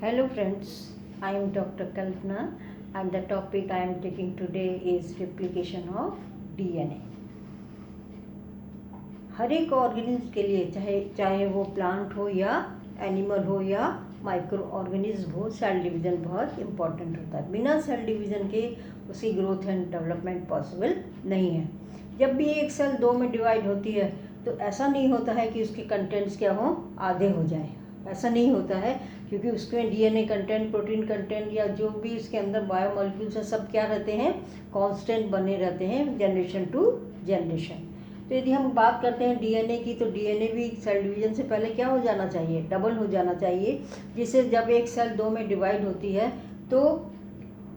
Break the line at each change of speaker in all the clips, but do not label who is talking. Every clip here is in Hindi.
Hello friends, I am Dr. Kalpana and the topic I am taking today is replication of DNA. हर एक ऑर्गेनिज्म के लिए चाहे वो प्लांट हो या एनिमल हो या माइक्रो ऑर्गेनिज्म हो, सेल डिवीज़न बहुत इम्पॉर्टेंट होता है। बिना सेल डिवीज़न के उसकी ग्रोथ एंड डेवलपमेंट पॉसिबल नहीं है। जब भी एक सेल दो में डिवाइड होती है तो ऐसा नहीं होता है कि उसके कंटेंट्स क्या हों, आधे हो जाए। ऐसा नहीं होता है, क्योंकि उसमें डीएनए कंटेंट, प्रोटीन कंटेंट या जो भी उसके अंदर बायोमॉलिक्यूल्स हैं, सब क्या रहते हैं, कांस्टेंट बने रहते हैं जनरेशन टू जनरेशन। तो यदि हम बात करते हैं डीएनए की, तो डीएनए भी सेल डिवीजन से पहले क्या हो जाना चाहिए, डबल हो जाना चाहिए, जिससे जब एक सेल दो में डिवाइड होती है तो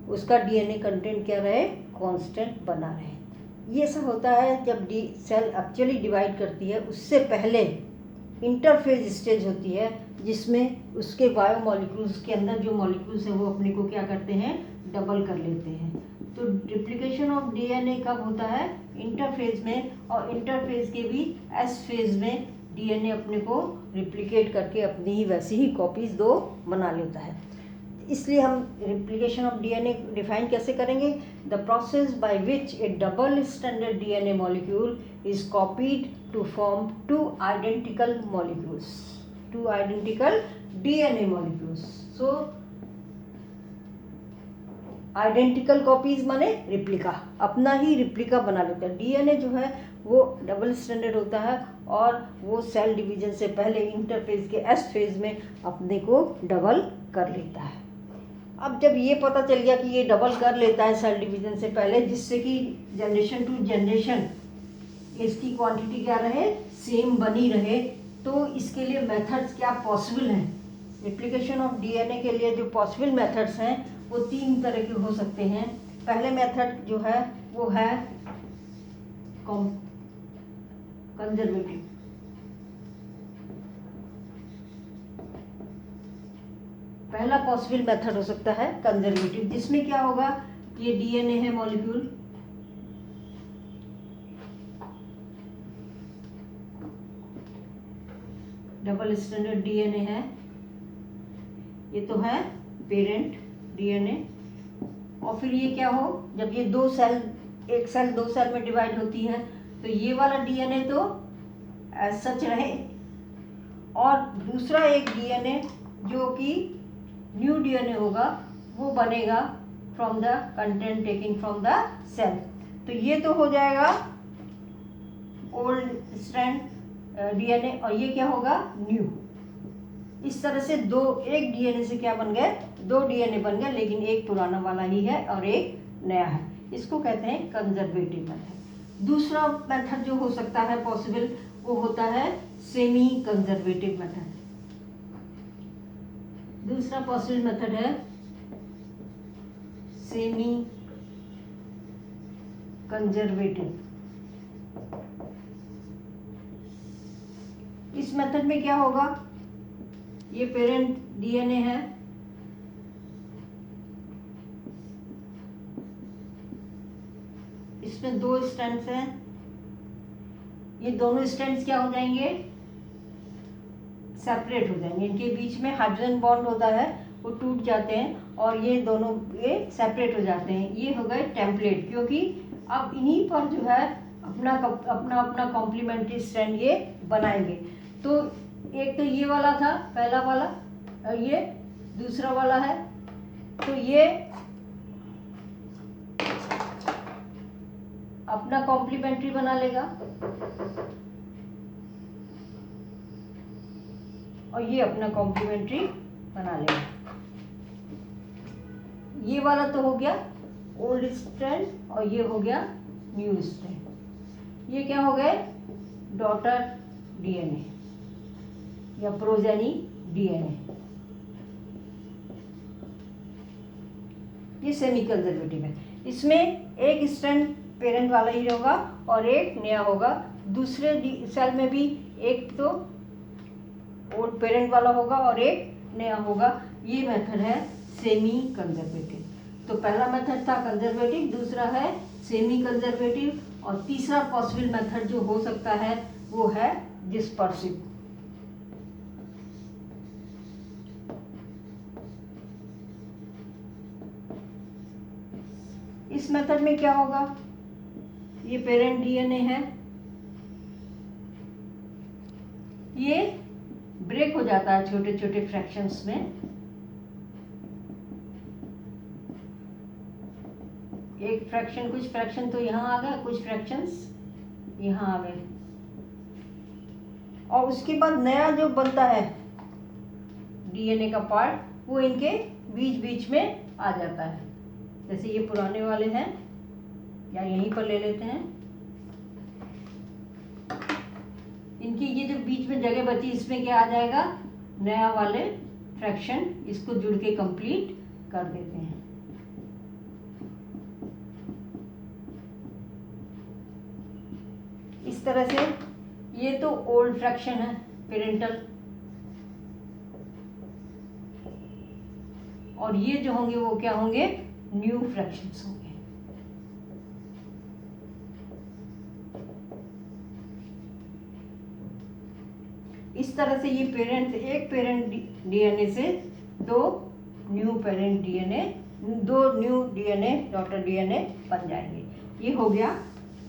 उसका डीएनए कंटेंट क्या रहे, कांस्टेंट बना रहे। ये सब होता है जब सेल एक्चुअली डिवाइड करती है, उससे पहले इंटरफेज स्टेज होती है जिसमें उसके बायोमॉलिक्यूल्स के अंदर जो मॉलिक्यूल्स हैं वो अपने को क्या करते हैं, डबल कर लेते हैं। तो रिप्लिकेशन ऑफ डीएनए कब होता है, इंटरफेज में, और इंटरफेज के भी एस फेज में डीएनए अपने को रिप्लिकेट करके अपनी ही वैसी ही कॉपीज दो बना लेता है। इसलिए हम रिप्लिकेशन ऑफ डीएनए डिफाइन कैसे करेंगे, the process by which a double stranded DNA molecule is copied to form two identical molecules, two identical DNA molecules. So identical copies माने रिप्लिका, अपना ही रिप्लिका बना लेता है। डीएनए जो है वो डबल स्ट्रैंडेड होता है और वो सेल डिवीजन से पहले इंटरफेज के एस फेज में अपने को डबल कर लेता है। अब जब ये पता चल गया कि ये डबल कर लेता है सेल डिवीजन से पहले, जिससे कि जनरेशन टू जनरेशन इसकी क्वांटिटी क्या रहे, सेम बनी रहे, तो इसके लिए मेथड्स क्या पॉसिबल हैं। रिप्लिकेशन ऑफ डीएनए के लिए जो पॉसिबल मेथड्स हैं वो तीन तरह के हो सकते हैं। पहले मेथड जो है वो है कंजर्वेटिव। पहला पॉसिबल मेथड हो सकता है कंजर्वेटिव, जिसमें क्या होगा, ये डीएनए है मॉलिक्यूल, डबल स्ट्रैंडेड डीएनए है, ये तो है पेरेंट डीएनए, और फिर ये क्या हो, जब ये दो सेल, एक सेल दो सेल में डिवाइड होती है तो ये वाला डीएनए तो एज सच रहे, और दूसरा एक डीएनए जो कि न्यू डीएनए होगा वो बनेगा from the content taking from the cell. तो ये तो हो जाएगा ओल्ड स्ट्रैंड डीएनए, और ये क्या होगा, न्यू। इस तरह से एक डीएनए से क्या बन गए, दो डीएनए बन गए, लेकिन एक पुराना वाला ही है और एक नया है। इसको कहते हैं कंजर्वेटिव मेथड। दूसरा मेथड जो हो सकता है पॉसिबल, वो होता है सेमी कंजर्वेटिव मेथड। दूसरा पॉसिबल मेथड है सेमी कंजर्वेटिव। इस मेथड में क्या होगा, ये पेरेंट डीएनए है, इसमें दो स्ट्रैंड्स हैं, ये दोनों स्ट्रैंड्स क्या हो जाएंगे, सेपरेट हो जाएंगे। इनके बीच में हाइड्रोजन बॉन्ड होता है, वो टूट जाते हैं और ये दोनों ये सेपरेट हो जाते हैं। ये हो गए टेम्पलेट, क्योंकि अब इन्हीं पर जो है अपना अपना कॉम्प्लीमेंट्री स्ट्रैंड ये बनाएंगे। तो एक तो ये वाला था पहला वाला, और ये दूसरा वाला है, तो ये अपना कॉम्प्लीमेंट्री बना लेगा और ये अपना कॉम्प्लीमेंट्री बना लेगा। ये वाला तो हो गया ओल्ड स्ट्रैंड और ये हो गया न्यू स्ट्रैंड। ये क्या हो गए, डॉटर डीएनए या प्रोजेनी डीएनए। ये सेमी कंजर्वेटिव है। इसमें एक स्ट्रैंड पेरेंट वाला ही होगा और एक नया होगा। दूसरे सेल में भी एक तो ओल्ड पेरेंट वाला होगा और एक नया होगा। ये मेथड है सेमी कंजर्वेटिव। तो पहला मेथड था कंजर्वेटिव, दूसरा है सेमी कंजर्वेटिव, और तीसरा पॉसिबल मेथड जो हो सकता है वो है डिस्पर्सिव। इस मेथड में क्या होगा, ये पेरेंट डीएनए है, ये ब्रेक हो जाता है छोटे छोटे फ्रैक्शंस में। एक फ्रैक्शन, कुछ फ्रैक्शन तो यहाँ आ गए, कुछ फ्रैक्शंस यहाँ आ गए, और उसके बाद नया जो बनता है डीएनए का पार्ट वो इनके बीच बीच में आ जाता है। जैसे ये पुराने वाले हैं, या यहीं पर ले लेते हैं, इनकी ये जो बीच में जगह बची इसमें क्या आ जाएगा, नया वाले फ्रैक्शन, इसको जुड़ के कंप्लीट कर देते हैं। इस तरह से ये तो ओल्ड फ्रैक्शन है पेरेंटल, और ये जो होंगे वो क्या होंगे, न्यू फ्रैक्शंस होंगे। इस तरह से ये पेरेंट, एक पेरेंट डीएनए से दो न्यू पेरेंट डीएनए, दो न्यू डीएनए डॉटर डीएनए बन जाएंगे। ये हो गया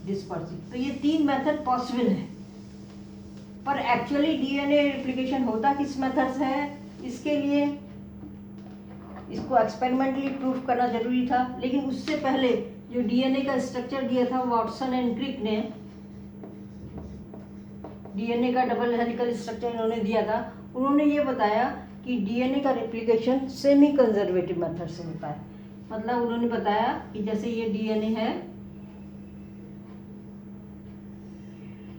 डिस्पर्सिव। तो ये 3 मेथड पॉसिबल है, पर एक्चुअली डीएनए रिप्लिकेशन होता किस मेथड से है, इसके लिए इसको एक्सपेरिमेंटली प्रूफ करना जरूरी था। लेकिन उससे पहले जो डीएनए का स्ट्रक्चर दिया था वाटसन एंड क्रिक ने, डीएनए का डबल हेलिकल स्ट्रक्चर इन्होंने दिया था, उन्होंने ये बताया कि डीएनए का रेप्लिकेशन सेमी कंजर्वेटिव मेथड से होता है। मतलब उन्होंने बताया कि जैसे ये डीएनए है,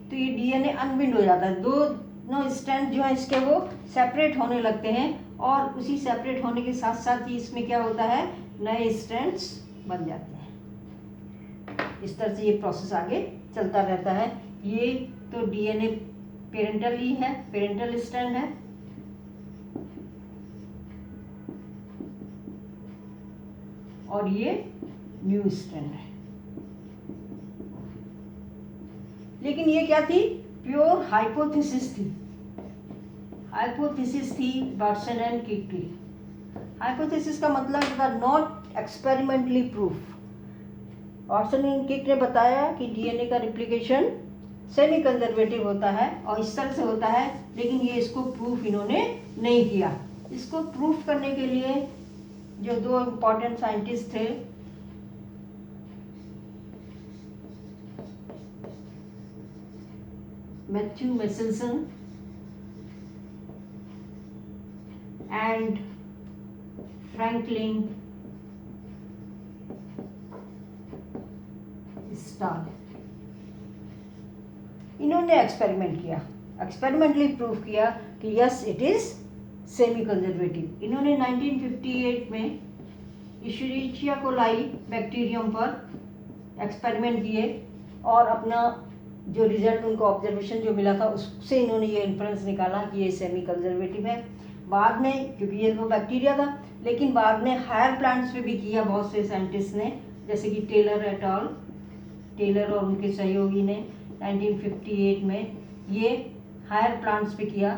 तो ये डीएनए अनबिंड हो जाता है, दोनों स्ट्रैंड जो है इसके वो सेपरेट होने लगते हैं, और उसी सेपरेट होने के साथ साथ ही इसमें क्या होता है, नए स्ट्रैंड्स बन जाते हैं। इस तरह से ये प्रोसेस आगे चलता रहता है। ये तो डीएनए पेरेंटल ही है, पेरेंटल स्ट्रैंड है, और ये न्यू स्ट्रैंड है। लेकिन ये क्या थी, प्योर हाइपोथेसिस थी, हाइपोथेसिस थी वाटसन एंड क्रिक की। हाइपोथेसिस का मतलब था not experimentally proof. Watson and Crick ने बताया कि डीएनए का रिप्लिकेशन सेमी कंजर्वेटिव होता है और इस तरह से होता है, लेकिन ये इसको प्रूफ इन्होंने नहीं किया। इसको प्रूफ करने के लिए जो 2 इम्पॉर्टेंट साइंटिस्ट थे, Matthew Meselson and Franklin stall, इन्होंने एक्सपेरिमेंट किया, एक्सपेरिमेंटली प्रूफ किया कि yes it is semi conservative. इन्होंने 1958 में इशरिचिया कोलाई बैक्टीरियम पर एक्सपेरिमेंट किए, और अपना जो रिजल्ट उनको ऑब्जर्वेशन जो मिला था उससे इन्होंने ये इन्फ्रेंस निकाला कि ये सेमी कंजर्वेटिव है। बाद में, क्योंकि ये तो बैक्टीरिया था, लेकिन बाद में हायर प्लांट्स पे भी किया बहुत से साइंटिस्ट ने, जैसे कि टेलर एट अल, टेलर और उनके सहयोगी ने 1958 में ये हायर प्लांट्स पे किया,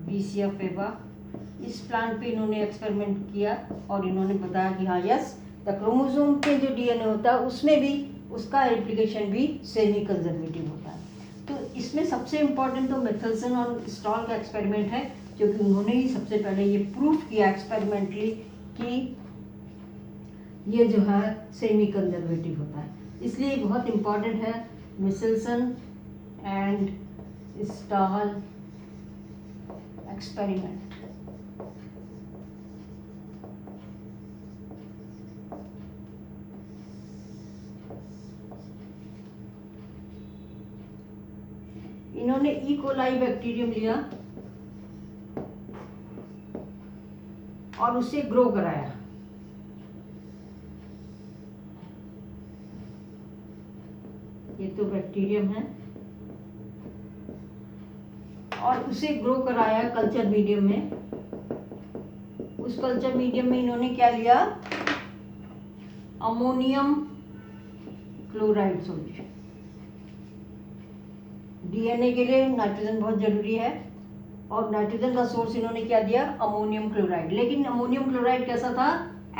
बीसिया फेबा, इस प्लांट पे इन्होंने एक्सपेरिमेंट किया, और इन्होंने बताया कि हाँ यस, द क्रोमोसोम पे जो डीएनए होता है उसमें भी उसका रेप्लिकेशन भी सेमी कंजर्वेटिव होता है। तो इसमें सबसे इम्पॉर्टेंट तो मेथल्सन और स्टॉल का एक्सपेरिमेंट है, क्योंकि उन्होंने ही सबसे पहले ये प्रूफ किया एक्सपेरिमेंटली कि ये जो है सेमी कंजर्वेटिव होता है। इसलिए बहुत इम्पॉर्टेंट है मेसेल्सन एंड स्टॉल एक्सपेरिमेंट। इन्होंने ई कोलाई बैक्टीरियम लिया और उसे ग्रो कराया। ये तो बैक्टीरियम है, और उसे ग्रो कराया कल्चर मीडियम में। उस कल्चर मीडियम में इन्होंने क्या लिया, अमोनियम क्लोराइड सॉल्यूशन। डीएनए के लिए नाइट्रोजन बहुत जरूरी है, और नाइट्रोजन का सोर्स इन्होंने क्या दिया, अमोनियम क्लोराइड। लेकिन अमोनियम क्लोराइड कैसा था,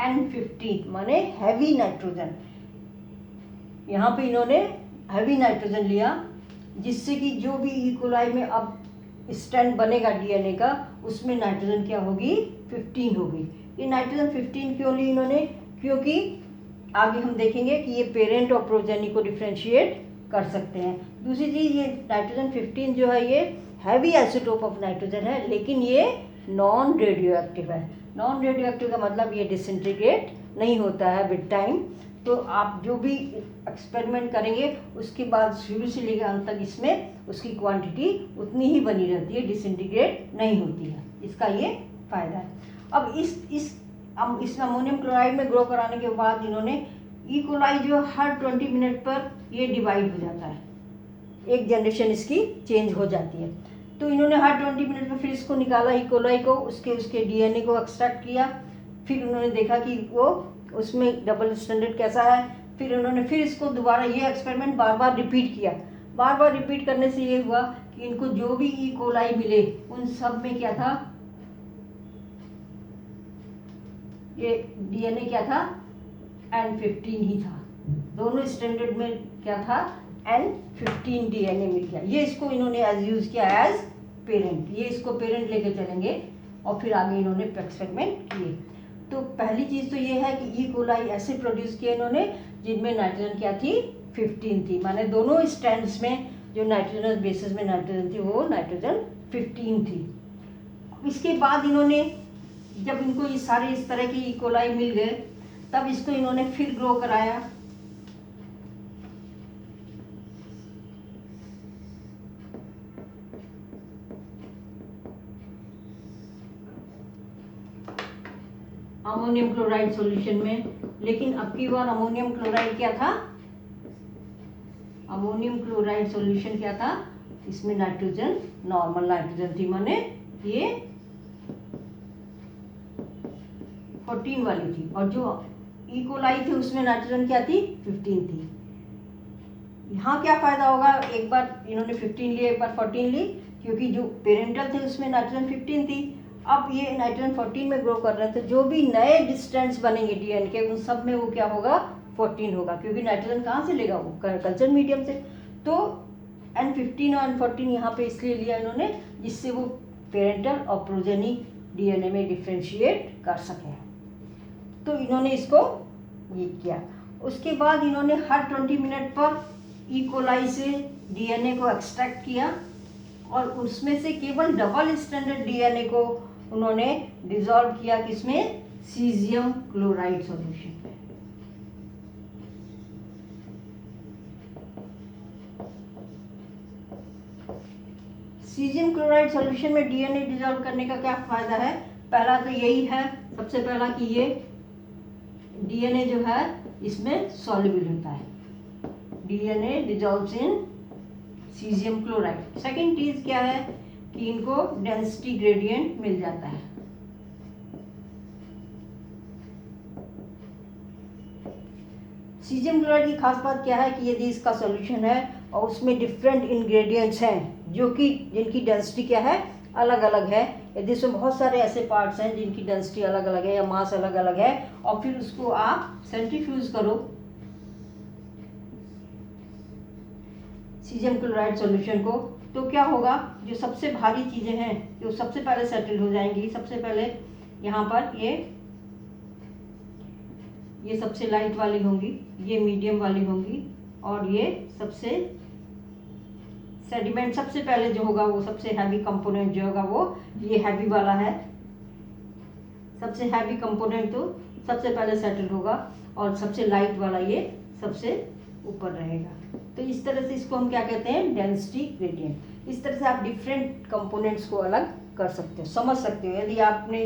N15 माने हैवी नाइट्रोजन। यहाँ पे इन्होंने हैवी नाइट्रोजन लिया, जिससे कि जो भी ई कोलाई में अब स्ट्रैंड बनेगा डीएनए का, उसमें नाइट्रोजन क्या होगी, 15 होगी। ये नाइट्रोजन 15 क्यों ली इन्होंने, क्योंकि आगे हम देखेंगे कि ये पेरेंट और प्रोजेनी को डिफ्रेंशिएट कर सकते हैं। दूसरी चीज़, ये नाइट्रोजन 15 जो है ये हैवी आइसोटोप ऑफ नाइट्रोजन है, लेकिन ये नॉन रेडियो एक्टिव है। नॉन रेडियो एक्टिव का मतलब ये डिसइंटीग्रेट नहीं होता है विद टाइम। तो आप जो भी एक्सपेरिमेंट करेंगे उसके बाद शुरू से लेकर अंत तक इसमें उसकी क्वांटिटी उतनी ही बनी रहती है, डिसइंटीग्रेट नहीं होती है। इसका ये फ़ायदा है। अब इस अमोनियम क्लोराइड में ग्रो कराने के बाद इन्होंने ई कोलाई जो हर 20 मिनट पर ये डिवाइड हो जाता है, एक जनरेशन इसकी चेंज हो जाती है। तो इन्होंने हर 20 मिनट पर फिर इसको निकाला ई कोलाई को, उसके डीएनए को एक्सट्रैक्ट किया। फिर उन्होंने देखा कि वो उसमें डबल स्टैंडर्ड कैसा है। फिर उन्होंने फिर इसको दोबारा ये एक्सपेरिमेंट बार बार रिपीट किया। बार बार रिपीट करने से ये हुआ कि इनको जो भी ई कोलाई मिले उन सब में क्या था, ये डीएनए क्या था, N15 ही था। दोनों स्टैंडर्ड में क्या था, N15 डीएनए मिल गया। ये इसको इन्होंने एज यूज किया एज पेरेंट, ये इसको पेरेंट लेके चलेंगे और फिर आगे इन्होंने एक्सपेरिमेंट किए। तो पहली चीज़ तो ये है कि ई कोलाई ऐसे प्रोड्यूस किए इन्होंने जिनमें नाइट्रोजन क्या थी, 15 थी। माने दोनों स्ट्रैंड्स में जो नाइट्रोजन बेसिस में नाइट्रोजन थी वो नाइट्रोजन 15 थी। इसके बाद इन्होंने जब इनको ये सारे इस तरह की ई कोलाई मिल गए, तब इसको इन्होंने फिर ग्रो कराया। अमोनियम क्लोराइड सॉल्यूशन में। लेकिन अब की बार अमोनियम क्लोराइड क्या था, अमोनियम क्लोराइड सॉल्यूशन क्या था, इसमें नाइट्रोजन नॉर्मल नाइट्रोजन थी, माने ये 14 वाली थी। और जो ई कोलाई थी उसमें नाइट्रोजन क्या थी, 15 थी। यहाँ क्या फ़ायदा होगा, एक बार इन्होंने 15 लिए, एक बार 14 ली, क्योंकि जो पेरेंटल थे उसमें नाइट्रोजन 15 थी। अब ये नाइट्रोजन 14 में ग्रो कर रहे थे, जो भी नए डिस्टेंस बनेंगे डीएनए के उन सब में वो क्या होगा, 14 होगा, क्योंकि नाइट्रोजन कहाँ से लेगा, वो कल्चर मीडियम से। तो N15 और N14 यहाँ पे इसलिए लिया इन्होंने जिससे वो पेरेंटल और प्रोजेनी डीएनए में डिफ्रेंशिएट कर सकें। तो इन्होंने इसको ये किया। उसके बाद इन्होंने हर 20 मिनट पर ई कोलाई से डीएनए को एक्सट्रैक्ट किया और उसमें से केवल डबल स्टैंडर्ड डीएनए को उन्होंने डिसॉल्व किया किसमें, सीजियम क्लोराइड सॉल्यूशन में। सीजियम क्लोराइड सॉल्यूशन में डीएनए डिसॉल्व करने का क्या फायदा है, पहला तो यही है सबसे पहला कि ये डीएनए जो है इसमें सॉल्युबल होता है, डीएनए डिसॉल्व्स इन सीजियम क्लोराइड। सेकेंड चीज़ क्या है कि इनको डेंसिटी ग्रेडियंट मिल जाता है। सीजियम क्लोराइड की खास बात क्या है कि यदि इसका सॉल्यूशन है और उसमें डिफरेंट इंग्रेडिएंट्स हैं जो कि जिनकी डेंसिटी क्या है, अलग अलग है, यदि इसमें बहुत सारे ऐसे पार्ट्स हैं जिनकी डेंसिटी अलग अलग है या मास अलग अलग है, और फिर उसको आप सेंट्रीफ्यूज करो सीजियम क्लोराइड सॉल्यूशन को, तो क्या होगा, जो सबसे भारी चीज़ें हैं जो सबसे पहले सेटल हो जाएंगी। सबसे पहले यहाँ पर ये सबसे लाइट वाली होंगी, ये मीडियम वाली होंगी, और ये सबसे सेडिमेंट सबसे पहले जो होगा वो सबसे हैवी कंपोनेंट जो होगा वो ये हैवी वाला है। सबसे हैवी कंपोनेंट तो सबसे पहले सेटल होगा और सबसे लाइट वाला ये सबसे ऊपर रहेगा। तो इस तरह से इसको हम क्या कहते हैं, डेंसिटी ग्रेडियंट। इस तरह से आप डिफरेंट कंपोनेंट्स को अलग कर सकते हो, समझ सकते हो। यदि आपने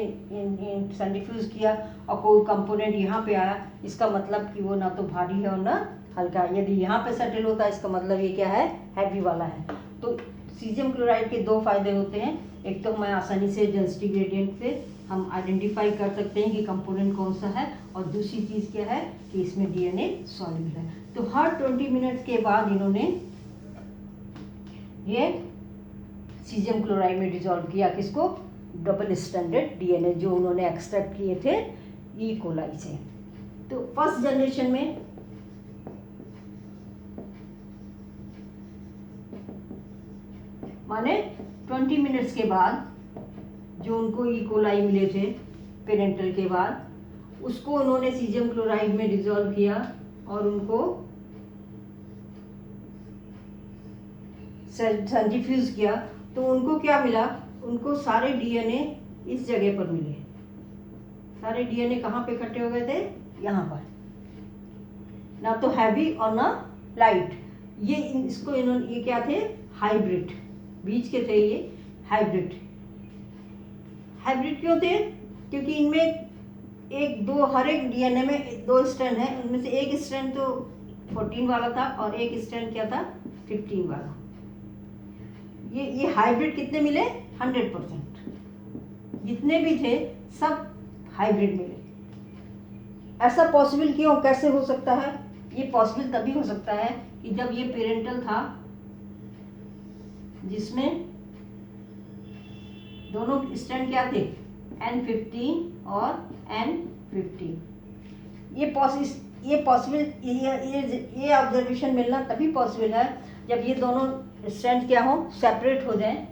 सेंट्रीफ्यूज किया और कोई कंपोनेंट यहाँ पे आया, इसका मतलब कि वो ना तो भारी है और ना हल्का है। यदि यहाँ पे सेटल होता है इसका मतलब ये क्या है, हैवी वाला है। तो सीजियम क्लोराइड के दो फायदे होते हैं, एक तो मैं आसानी से डेंसिटी ग्रेडियंट से हम आइडेंटिफाई कर सकते हैं कि कंपोनेंट कौन सा है, और दूसरी चीज़ क्या है कि इसमें डीएनए सॉल्युबल है। तो हर 20 मिनट के बाद इन्होंने ये सीजियम क्लोराइड में डिसॉल्व किया, किसको, डबल स्टैंडर्ड डीएनए जो उन्होंने एक्सट्रैक्ट किए थे ई कोलाई से। तो फर्स्ट जनरेशन में माने 20 मिनट्स के बाद जो उनको ई कोलाई मिले थे पेरेंटल के बाद, उसको उन्होंने सीजियम क्लोराइड में डिसॉल्व किया और उनको सेंट्रीफ्यूज किया। तो उनको क्या मिला, उनको सारे डीएनए इस जगह पर मिले। सारे डीएनए कहाँ पे इकट्ठे हो गए थे, यहाँ पर, ना तो हैवी और ना लाइट। ये इसको इन्होंने, ये क्या थे, हाइब्रिड बीज के थे ये, हाइब्रिड। हाइब्रिड क्यों थे, क्योंकि इनमें एक दो, हर एक डीएनए में 2 स्ट्रैंड है, उनमें से एक स्ट्रैंड तो 14 वाला था और एक स्ट्रैंड क्या था, 15 वाला। ये हाइब्रिड कितने मिले, 100%। जितने भी थे सब हाइब्रिड मिले। ऐसा पॉसिबल क्यों, कैसे हो सकता है? ये पॉसिबल तभी हो सकता है कि जब ये पेरेंटल था जिसमें दोनों स्ट्रैंड क्या थे, N15 और N15। ये पॉसिबल, ये ऑब्जर्वेशन मिलना तभी पॉसिबल है जब ये दोनों स्ट्रैंड क्या हो, सेपरेट हो जाएं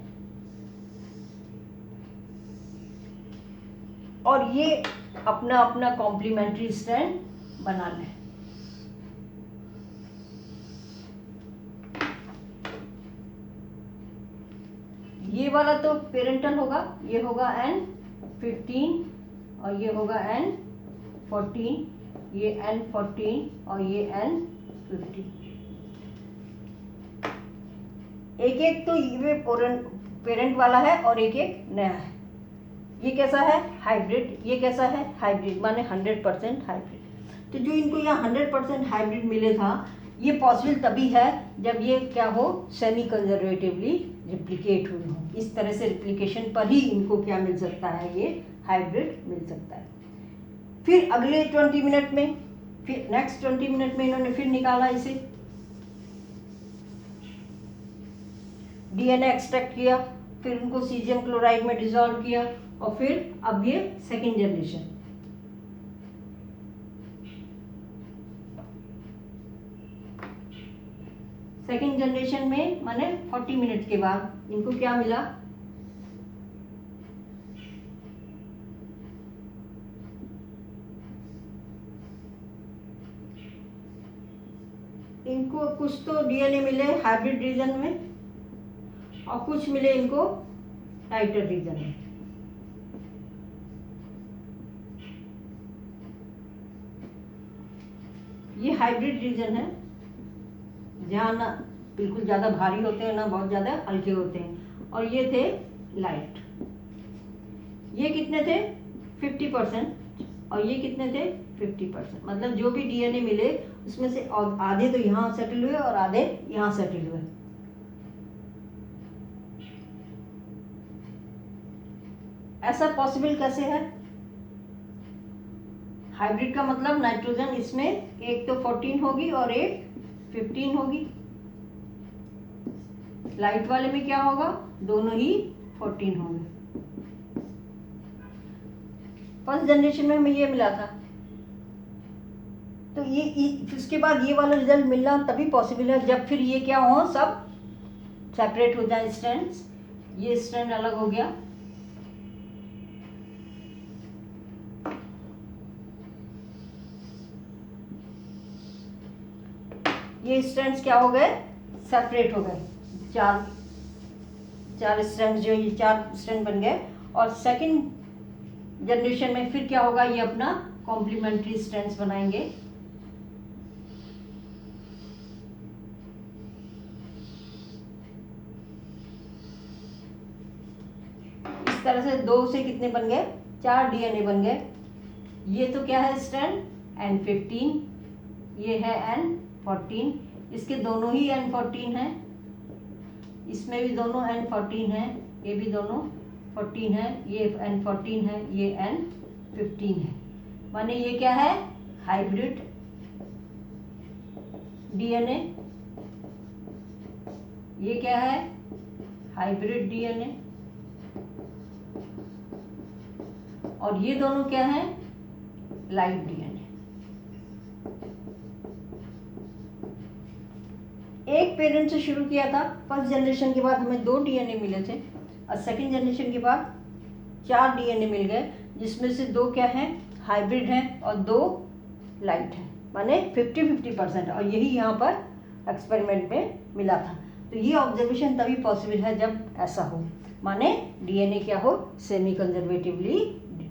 और ये अपना अपना कॉम्प्लीमेंट्री स्ट्रैंड बना लें। ये वाला तो पेरेंटल होगा, ये होगा N15 और ये होगा N14, ये N14 और ये N15। एक एक तो ये पेरेंट वाला है और एक एक नया है। ये कैसा है, हाइब्रिड। ये कैसा है, हाइब्रिड, माने 100% हाइब्रिड। तो जो इनको यहाँ 100% हाइब्रिड मिले था, ये पॉसिबल तभी है जब ये क्या हो, सेमी कंजर्वेटिवली रिप्लिकेट हुए हो। इस तरह से रिप्लिकेशन पर ही इनको क्या मिल सकता है, ये हाइब्रिड मिल सकता है। फिर अगले 20 मिनट में, फिर नेक्स्ट 20 मिनट में इन्होंने फिर निकाला इसे, डीएनए एक्सट्रैक्ट किया, फिर उनको सीजियम क्लोराइड में डिसॉल्व किया और फिर अब ये सेकेंड जनरेशन। सेकेंड जनरेशन में माने 40 मिनट के बाद इनको क्या मिला, इनको कुछ तो डीएनए मिले हाइब्रिड रीजन में और कुछ मिले इनको टाइटर रीजन में। ये हाइब्रिड रीजन है जहाँ ना बिल्कुल ज़्यादा भारी होते हैं ना बहुत ज़्यादा हल्के होते हैं, और ये थे लाइट। ये कितने थे, 50% और ये कितने थे, 50%। मतलब जो भी डीएनए मिले उसमें से आधे तो यहाँ सेटल हुए और आधे यहाँ सेटल हुए। ऐसा पॉसिबल कैसे है? हाइब्रिड का मतलब नाइट्रोजन इसमें एक तो 14 होगी और एक 15 होगी। लाइट वाले में क्या होगा, दोनों ही 14 होंगे। फर्स्ट जनरेशन में हमें ये मिला था। तो ये इसके बाद ये वाला रिजल्ट मिलना तभी पॉसिबल है जब फिर ये क्या हो, सब सेपरेट हो जाए स्ट्रैंड्स। ये स्ट्रैंड अलग हो गया, ये स्ट्रैंड्स क्या हो गए, सेपरेट हो गए। चार स्ट्रैंड, जो ये 4 स्ट्रैंड बन गए। और सेकंड जनरेशन में फिर क्या होगा, ये अपना कॉम्प्लीमेंट्री स्ट्रैंड्स बनाएंगे। इस तरह से 2 से कितने बन गए, 4 डीएनए बन गए। ये तो क्या है स्ट्रैंड N15, ये है N14, इसके दोनों ही N14 हैं, इसमें भी दोनों N14 हैं, ये भी दोनों 14 है, ये N14 है, ये N15 है। माने ये क्या है, हाइब्रिड डीएनए। ये क्या है, हाइब्रिड डीएनए। और ये दोनों क्या है, लाइट डीएनए। एक पेरेंट से शुरू किया था, फर्स्ट जनरेशन के बाद हमें 2 डीएनए मिले थे, और सेकेंड जनरेशन के बाद 4 डीएनए मिल गए, जिसमें से 2 क्या हैं, हाइब्रिड हैं, और 2 लाइट हैं, माने 50-50%। और यही यहाँ पर एक्सपेरिमेंट में मिला था। तो ये ऑब्जर्वेशन तभी पॉसिबल है जब ऐसा हो, माने डीएनए क्या हो, सेमी कंजर्वेटिवली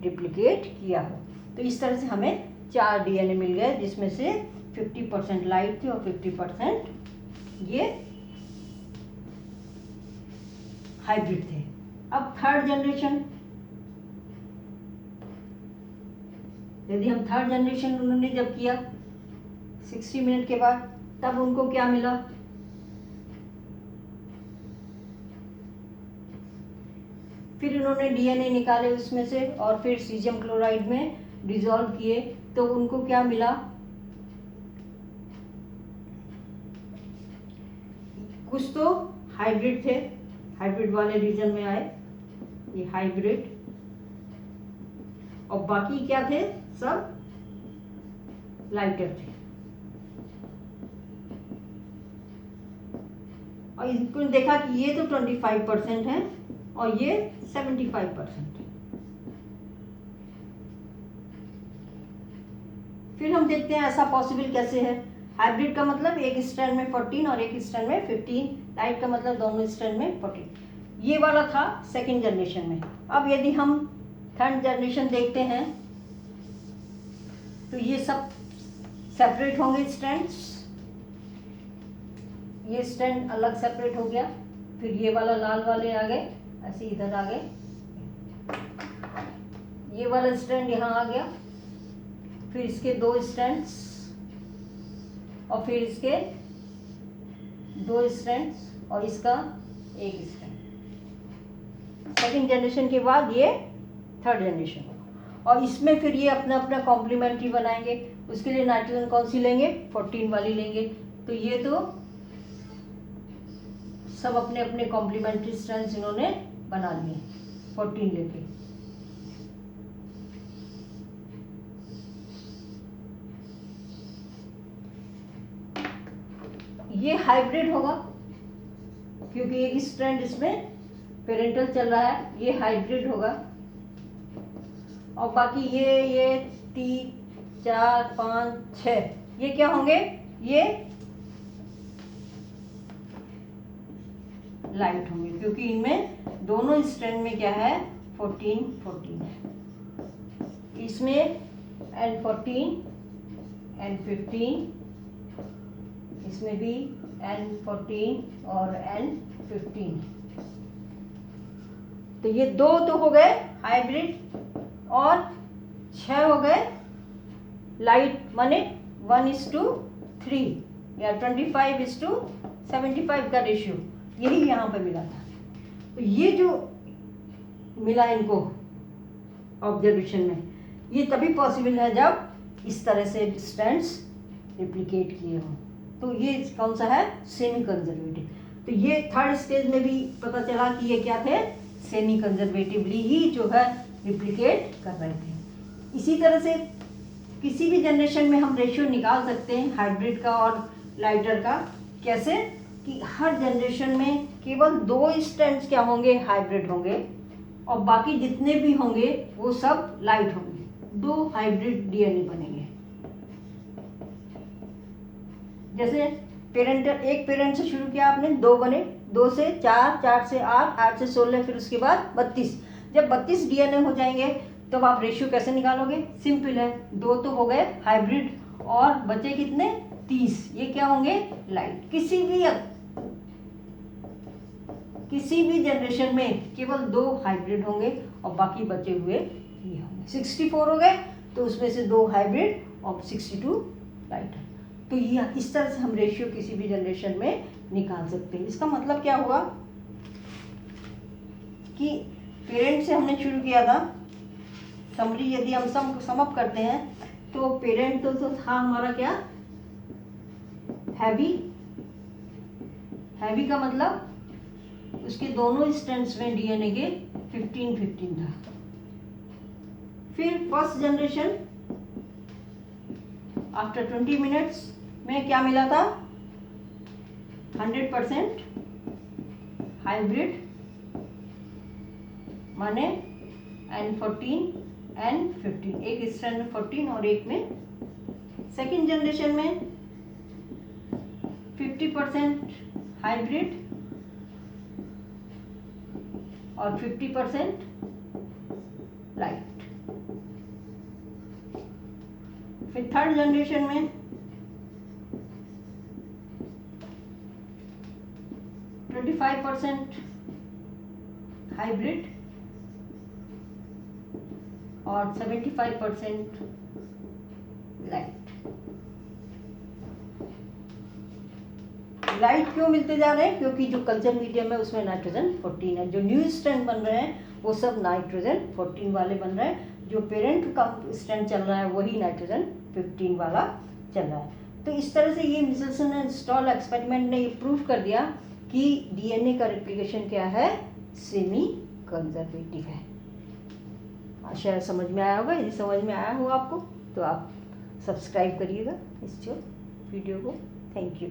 रिप्लिकेट किया हो। तो इस तरह से हमें 4 डीएनए मिल गए, जिसमें से 50% लाइट थे और 50% ये हाइब्रिड थे। अब थर्ड जनरेशन, यदि हम थर्ड जनरेशन उन्होंने जब किया 60 मिनट के बाद, तब उनको क्या मिला, फिर उन्होंने डीएनए निकाले उसमें से और फिर सीजियम क्लोराइड में डिसॉल्व किए, तो उनको क्या मिला, कुछ तो हाइब्रिड थे, हाइब्रिड वाले रीजन में आए ये हाइब्रिड, और बाकी क्या थे, सब लाइटर थे। और इनको देखा कि ये तो 25% है और ये 75%। फिर हम देखते हैं ऐसा पॉसिबल कैसे है। हाइब्रिड का मतलब एक स्ट्रैंड में 14 और एक स्ट्रैंड में 15, लाइट का मतलब दोनों स्ट्रैंड में 14। ये वाला था सेकेंड जनरेशन में। अब यदि हम थर्ड जनरेशन देखते हैं तो ये सब सेपरेट होंगे स्ट्रैंड्स, ये स्ट्रैंड अलग सेपरेट हो गया, फिर ये वाला लाल वाले आ गए, ऐसे इधर आ गए, ये वाला स्ट्रैंड यहाँ आ गया, फिर इसके 2 स्ट्रैंड्स और फिर इसके 2 स्ट्रैंड्स और इसका 1 स्ट्रैंड। सेकेंड जनरेशन के बाद ये थर्ड जनरेशन होगा और इसमें फिर ये अपना अपना कॉम्प्लीमेंट्री बनाएंगे। उसके लिए नाइट्रोजन कौन सी लेंगे, 14 वाली लेंगे। तो ये तो सब अपने अपने कॉम्प्लीमेंट्री स्ट्रैंड्स इन्होंने बना लिए 14 लेके। ये हाइब्रिड होगा क्योंकि एक स्ट्रैंड इसमें पेरेंटल चल रहा है, ये हाइब्रिड होगा। और बाकी ये 3, 4, 5, 6 ये क्या होंगे, ये लाइट होंगे क्योंकि इनमें दोनों स्ट्रैंड में क्या है 14 है। इसमें N14 N15, इसमें भी N14 और N15। तो ये 2 तो हो गए हाइब्रिड और 6 हो गए लाइट, माने 1:3 या 25:75 का रेशियो, यही यहाँ पे मिला था। तो ये जो मिला इनको ऑब्जर्वेशन में, ये तभी पॉसिबल है जब इस तरह से स्ट्रैंड्स रिप्लिकेट किए हों। तो ये कौन सा है, सेमी कंजर्वेटिव। तो ये थर्ड स्टेज में भी पता चला कि ये क्या थे, सेमी कंजर्वेटिवली ही जो है रिप्लिकेट कर रहे थे। इसी तरह से किसी भी जनरेशन में हम रेशियो निकाल सकते हैं हाइब्रिड का और लाइटर का। कैसे कि हर जनरेशन में केवल 2 स्ट्रैंड्स क्या होंगे, हाइब्रिड होंगे, और बाकी जितने भी होंगे वो सब लाइट होंगे। 2 हाइब्रिड डीएनए बनेंगे। जैसे एक पेरेंट से शुरू किया आपने, 2 बने, 2 से 4, 4 से 8, 8 से 16, फिर उसके बाद 32। जब 32 डीएनए हो जाएंगे तो आप रेशियो कैसे निकालोगे, सिंपल है, 2 तो हो गए हाइब्रिड और बचे कितने, 30। ये क्या होंगे, लाइट। किसी भी जनरेशन में केवल 2 हाइब्रिड होंगे और बाकी बचे हुए ये होंगे। 64 हो गए तो उसमें से 2 हाइब्रिड और 62 लाइट। तो ये इस तरह से हम रेशियो किसी भी जनरेशन में निकाल सकते हैं। इसका मतलब क्या हुआ कि पेरेंट से हमने शुरू किया था, समरी यदि हम सम अप करते हैं तो पेरेंट तो था हमारा क्या, हैवी का मतलब उसके दोनों स्ट्रैंड्स में डीएनए के 15 था। फिर फर्स्ट जनरेशन आफ्टर 20 मिनट्स में क्या मिला था? 100% हाइब्रिड, माने N14 N15, एक स्ट्रैंड में 14 और एक में। सेकेंड जनरेशन में 50% हाइब्रिड और 50% लाइट। फिर थर्ड जनरेशन में 25% हाइब्रिड और 75% लाइट। लाइट क्यों मिलते जा रहे हैं? क्योंकि जो कल्चर मीडियम है उसमें नाइट्रोजन 14 है। जो न्यू स्ट्रैंड बन रहे हैं वो सब नाइट्रोजन 14 वाले बन रहे हैं। जो पेरेंट का स्ट्रैंड चल रहा है वही नाइट्रोजन 15 वाला चल रहा है। तो इस तरह से ये मिचेल्सन एंड स्टॉल एक्सपेरिमेंट ने ये प्रूव कर दिया कि डीएनए का रेप्लिकेशन क्या है? सेमी कंजर्वेटिव है। आशा समझ में आया होगा। यदि समझ में आया हो आपको तो आप सब्सक्राइब करिएगा इस वीडियो को। Thank you.